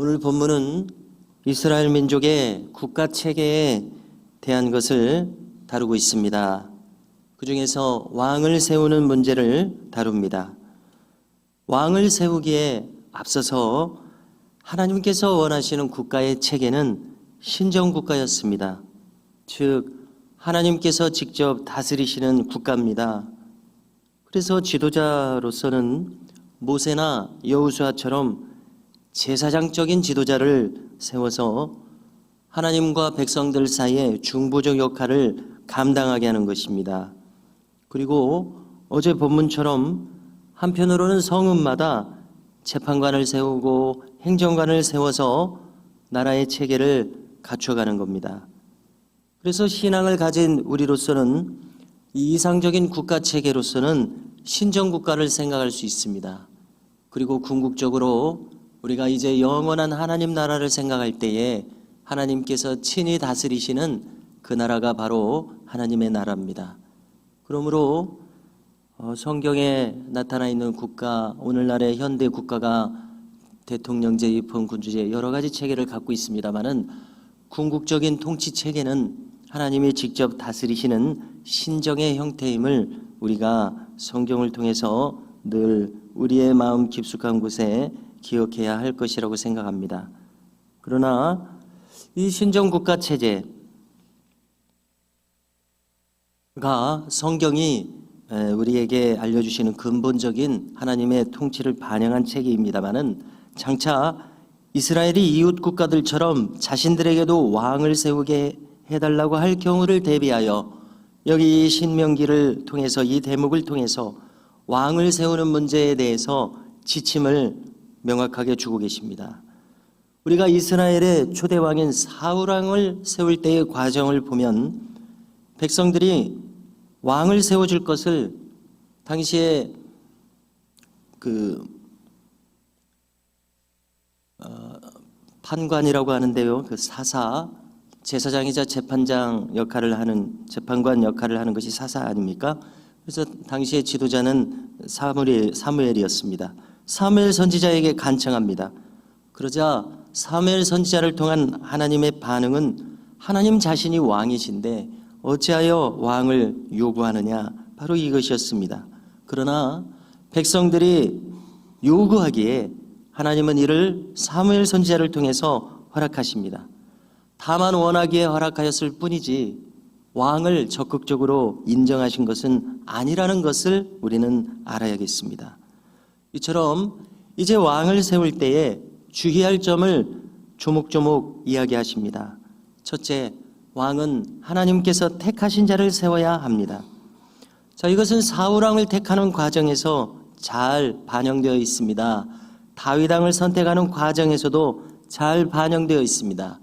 오늘 본문은 이스라엘 민족의 국가 체계에 대한 것을 다루고 있습니다. 그 중에서 왕을 세우는 문제를 다룹니다. 왕을 세우기에 앞서서 하나님께서 원하시는 국가의 체계는 신정국가였습니다. 즉 하나님께서 직접 다스리시는 국가입니다. 그래서 지도자로서는 모세나 여호수아처럼 제사장적인 지도자를 세워서 하나님과 백성들 사이에 중보적 역할을 감당하게 하는 것입니다. 그리고 어제 본문처럼 한편으로는 성읍마다 재판관을 세우고 행정관을 세워서 나라의 체계를 갖춰가는 겁니다. 그래서 신앙을 가진 우리로서는 이 이상적인 국가 체계로서는 신정국가를 생각할 수 있습니다. 그리고 궁극적으로 우리가 이제 영원한 하나님 나라를 생각할 때에 하나님께서 친히 다스리시는 그 나라가 바로 하나님의 나라입니다. 그러므로 성경에 나타나 있는 국가, 오늘날의 현대 국가가 대통령제, 입헌군주제 여러 가지 체계를 갖고 있습니다마는 궁극적인 통치 체계는 하나님이 직접 다스리시는 신정의 형태임을 우리가 성경을 통해서 늘 우리의 마음 깊숙한 곳에 기억해야 할 것이라고 생각합니다. 그러나 이 신정국가 체제가 성경이 우리에게 알려주시는 근본적인 하나님의 통치를 반영한 체계입니다마는 장차 이스라엘이 이웃 국가들처럼 자신들에게도 왕을 세우게 해달라고 할 경우를 대비하여 여기 신명기를 통해서 이 대목을 통해서 왕을 세우는 문제에 대해서 지침을 명확하게 주고 계십니다. 우리가 이스라엘의 초대 왕인 사울왕을 세울 때의 과정을 보면 백성들이 왕을 세워줄 것을 당시에 판관이라고 하는데요, 그 사사, 제사장이자 재판장 역할을 하는, 재판관 역할을 하는 것이 사사 아닙니까? 그래서 당시의 지도자는 사무엘이었습니다. 사무엘 선지자에게 간청합니다. 그러자 사무엘 선지자를 통한 하나님의 반응은 하나님 자신이 왕이신데 어찌하여 왕을 요구하느냐, 바로 이것이었습니다. 그러나 백성들이 요구하기에 하나님은 이를 사무엘 선지자를 통해서 허락하십니다. 다만 원하기에 허락하였을 뿐이지 왕을 적극적으로 인정하신 것은 아니라는 것을 우리는 알아야겠습니다. 이처럼 이제 왕을 세울 때에 주의할 점을 조목조목 이야기하십니다. 첫째, 왕은 하나님께서 택하신 자를 세워야 합니다. 자, 이것은 사울왕을 택하는 과정에서 잘 반영되어 있습니다. 다윗왕을 선택하는 과정에서도 잘 반영되어 있습니다.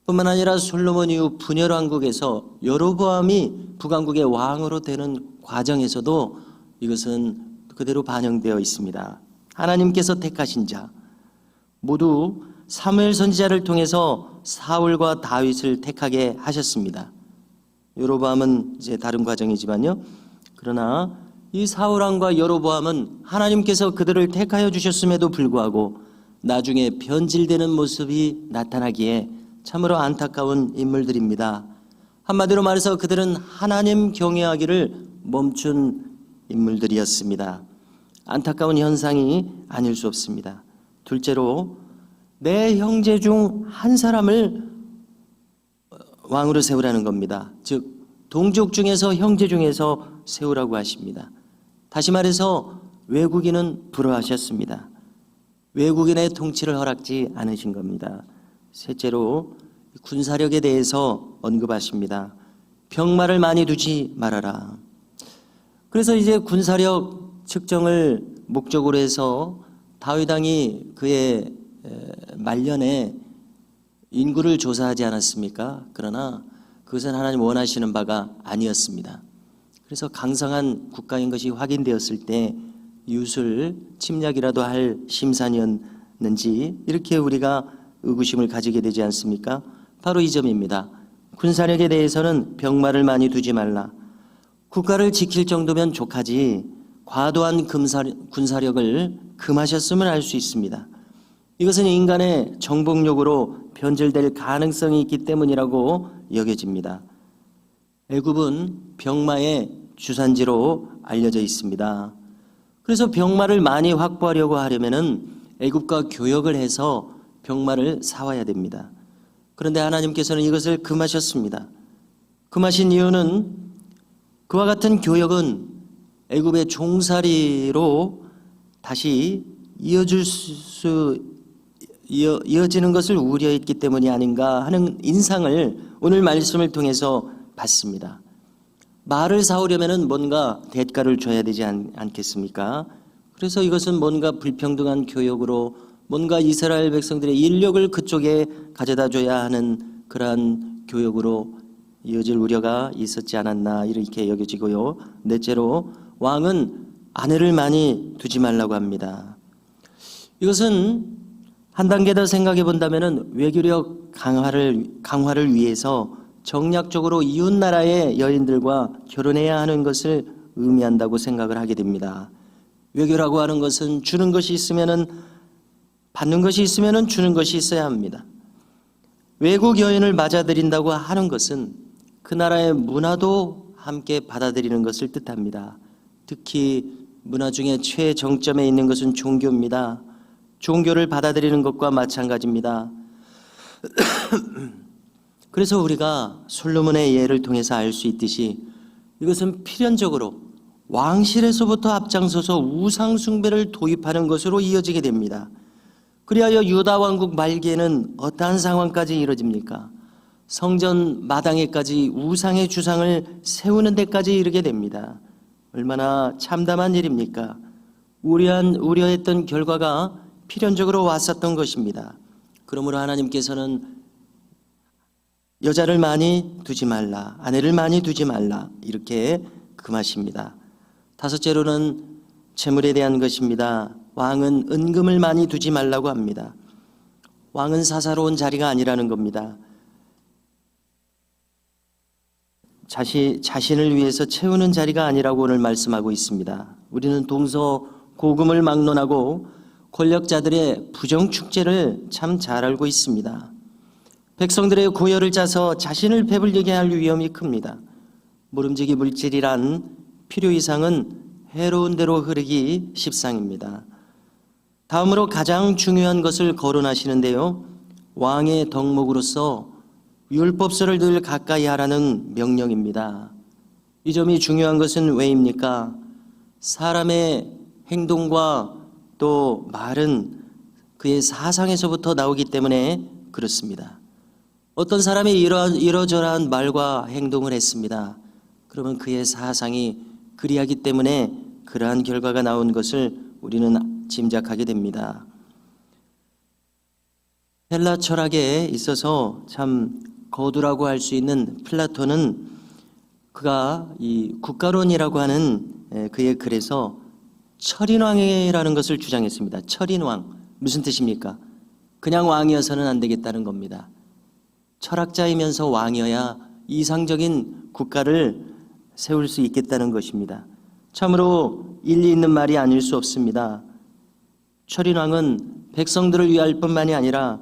뿐만 아니라 솔로몬 이후 분열왕국에서 여로보암이 북왕국의 왕으로 되는 과정에서도 이것은 그대로 반영되어 있습니다. 하나님께서 택하신 자 모두 사무엘 선지자를 통해서 사울과 다윗을 택하게 하셨습니다. 여로보암은 이제 다른 과정이지만요. 그러나 이 사울왕과 여로보암은 하나님께서 그들을 택하여 주셨음에도 불구하고 나중에 변질되는 모습이 나타나기에 참으로 안타까운 인물들입니다. 한마디로 말해서 그들은 하나님 경외하기를 멈춘 인물들이었습니다. 안타까운 현상이 아닐 수 없습니다. 둘째로, 내 형제 중 한 사람을 왕으로 세우라는 겁니다. 즉 동족 중에서, 형제 중에서 세우라고 하십니다. 다시 말해서 외국인은 불허하셨습니다. 외국인의 통치를 허락지 않으신 겁니다. 셋째로, 군사력에 대해서 언급하십니다. 병마를 많이 두지 말아라. 그래서 이제 군사력 측정을 목적으로 해서 다윗왕이 그의 말년에 인구를 조사하지 않았습니까? 그러나 그것은 하나님 원하시는 바가 아니었습니다. 그래서 강성한 국가인 것이 확인되었을 때 유술, 침략이라도 할 심산이었는지 이렇게 우리가 의구심을 가지게 되지 않습니까? 바로 이 점입니다. 군사력에 대해서는 병마를 많이 두지 말라. 국가를 지킬 정도면 족하지 과도한 군사력을 금하셨음을 알 수 있습니다. 이것은 인간의 정복력으로 변질될 가능성이 있기 때문이라고 여겨집니다. 애굽은 병마의 주산지로 알려져 있습니다. 그래서 병마를 많이 확보하려고 하려면은 애굽과 교역을 해서 병마를 사와야 됩니다. 그런데 하나님께서는 이것을 금하셨습니다. 금하신 이유는 그와 같은 교역은 애굽의 종살이로 다시 이어지는 것을 우려했기 때문이 아닌가 하는 인상을 오늘 말씀을 통해서 받습니다. 말을 사오려면 뭔가 대가를 줘야 되지 않겠습니까? 그래서 이것은 뭔가 불평등한 교역으로 뭔가 이스라엘 백성들의 인력을 그쪽에 가져다 줘야 하는 그러한 교역으로 이어질 우려가 있었지 않았나 이렇게 여겨지고요. 넷째로 왕은 아내를 많이 두지 말라고 합니다. 이것은 한 단계 더 생각해 본다면 외교력 강화를 위해서 정략적으로 이웃 나라의 여인들과 결혼해야 하는 것을 의미한다고 생각을 하게 됩니다. 외교라고 하는 것은 주는 것이 있으면은 받는 것이 있으면은 주는 것이 있어야 합니다. 외국 여인을 맞아들인다고 하는 것은 그 나라의 문화도 함께 받아들이는 것을 뜻합니다. 특히 문화 중에 최정점에 있는 것은 종교입니다. 종교를 받아들이는 것과 마찬가지입니다. 그래서 우리가 솔로몬의 예를 통해서 알 수 있듯이 이것은 필연적으로 왕실에서부터 앞장서서 우상 숭배를 도입하는 것으로 이어지게 됩니다. 그리하여 유다 왕국 말기에는 어떠한 상황까지 이뤄집니까? 성전 마당에까지 우상의 주상을 세우는 데까지 이르게 됩니다. 얼마나 참담한 일입니까? 우려했던 결과가 필연적으로 왔었던 것입니다. 그러므로 하나님께서는 여자를 많이 두지 말라, 아내를 많이 두지 말라 이렇게 금하십니다. 다섯째로는 재물에 대한 것입니다. 왕은 은금을 많이 두지 말라고 합니다. 왕은 사사로운 자리가 아니라는 겁니다. 자신을 위해서 채우는 자리가 아니라고 오늘 말씀하고 있습니다. 우리는 동서 고금을 막론하고 권력자들의 부정축제를 참 잘 알고 있습니다. 백성들의 고열을 짜서 자신을 배불리게 할 위험이 큽니다. 모름지기 물질이란 필요 이상은 해로운 대로 흐르기 십상입니다. 다음으로 가장 중요한 것을 거론하시는데요. 왕의 덕목으로서 율법서를 늘 가까이 하라는 명령입니다. 이 점이 중요한 것은 왜입니까? 사람의 행동과 또 말은 그의 사상에서부터 나오기 때문에 그렇습니다. 어떤 사람이 이러저러한 말과 행동을 했습니다. 그러면 그의 사상이 그리하기 때문에 그러한 결과가 나온 것을 우리는 짐작하게 됩니다. 헬라 철학에 있어서 참 거두라고 할 수 있는 플라톤은 그가 이 국가론이라고 하는 그의 글에서 철인왕이라는 것을 주장했습니다. 철인왕 무슨 뜻입니까? 그냥 왕이어서는 안 되겠다는 겁니다. 철학자이면서 왕이어야 이상적인 국가를 세울 수 있겠다는 것입니다. 참으로 일리 있는 말이 아닐 수 없습니다. 철인왕은 백성들을 위할 뿐만이 아니라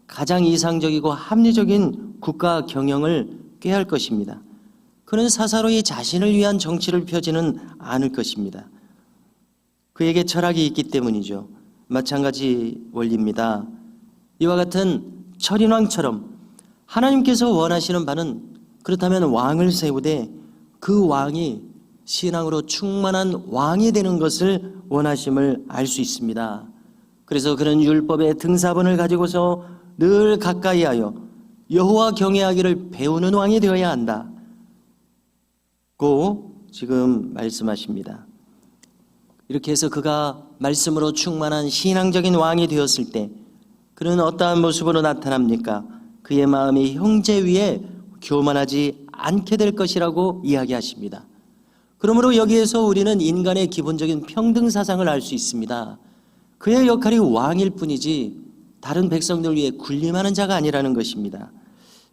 가장 이상적이고 합리적인 국가 경영을 꾀할 것입니다. 그는 사사로이 자신을 위한 정치를 펴지는 않을 것입니다. 그에게 철학이 있기 때문이죠. 마찬가지 원리입니다. 이와 같은 철인왕처럼 하나님께서 원하시는 바는 그렇다면 왕을 세우되 그 왕이 신앙으로 충만한 왕이 되는 것을 원하심을 알 수 있습니다. 그래서 그는 율법의 등사본을 가지고서 늘 가까이하여 여호와 경외하기를 배우는 왕이 되어야 한다. 고 지금 말씀하십니다. 이렇게 해서 그가 말씀으로 충만한 신앙적인 왕이 되었을 때 그는 어떠한 모습으로 나타납니까? 그의 마음이 형제 위에 교만하지 않게 될 것이라고 이야기하십니다. 그러므로 여기에서 우리는 인간의 기본적인 평등 사상을 알 수 있습니다. 그의 역할이 왕일 뿐이지 다른 백성들 위해 군림하는 자가 아니라는 것입니다.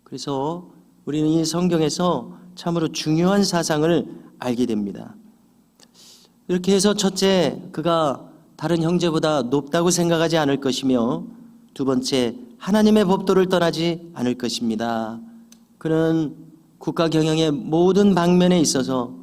그래서 우리는 이 성경에서 참으로 중요한 사상을 알게 됩니다. 이렇게 해서 첫째, 그가 다른 형제보다 높다고 생각하지 않을 것이며 두 번째, 하나님의 법도를 떠나지 않을 것입니다. 그는 국가 경영의 모든 방면에 있어서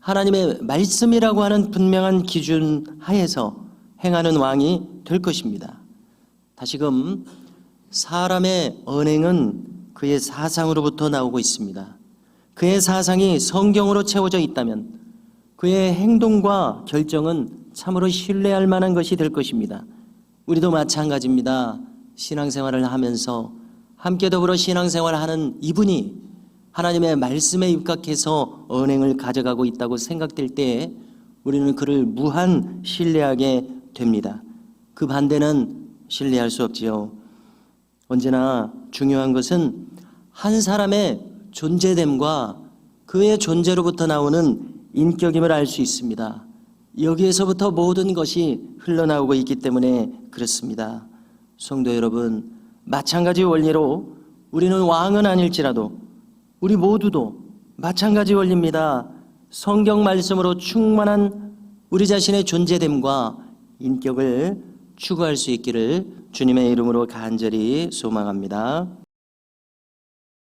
하나님의 말씀이라고 하는 분명한 기준 하에서 행하는 왕이 될 것입니다. 다시금 사람의 언행은 그의 사상으로부터 나오고 있습니다. 그의 사상이 성경으로 채워져 있다면 그의 행동과 결정은 참으로 신뢰할 만한 것이 될 것입니다. 우리도 마찬가지입니다. 신앙생활을 하면서 함께 더불어 신앙생활을 하는 이분이 하나님의 말씀에 입각해서 언행을 가져가고 있다고 생각될 때에 우리는 그를 무한 신뢰하게 됩니다. 그 반대는 신뢰할 수 없지요. 언제나 중요한 것은 한 사람의 존재됨과 그의 존재로부터 나오는 인격임을 알 수 있습니다. 여기에서부터 모든 것이 흘러나오고 있기 때문에 그렇습니다. 성도 여러분, 마찬가지 원리로 우리는 왕은 아닐지라도 우리 모두도 마찬가지 원리입니다. 성경 말씀으로 충만한 우리 자신의 존재됨과 인격을 추구할 수 있기를 주님의 이름으로 간절히 소망합니다.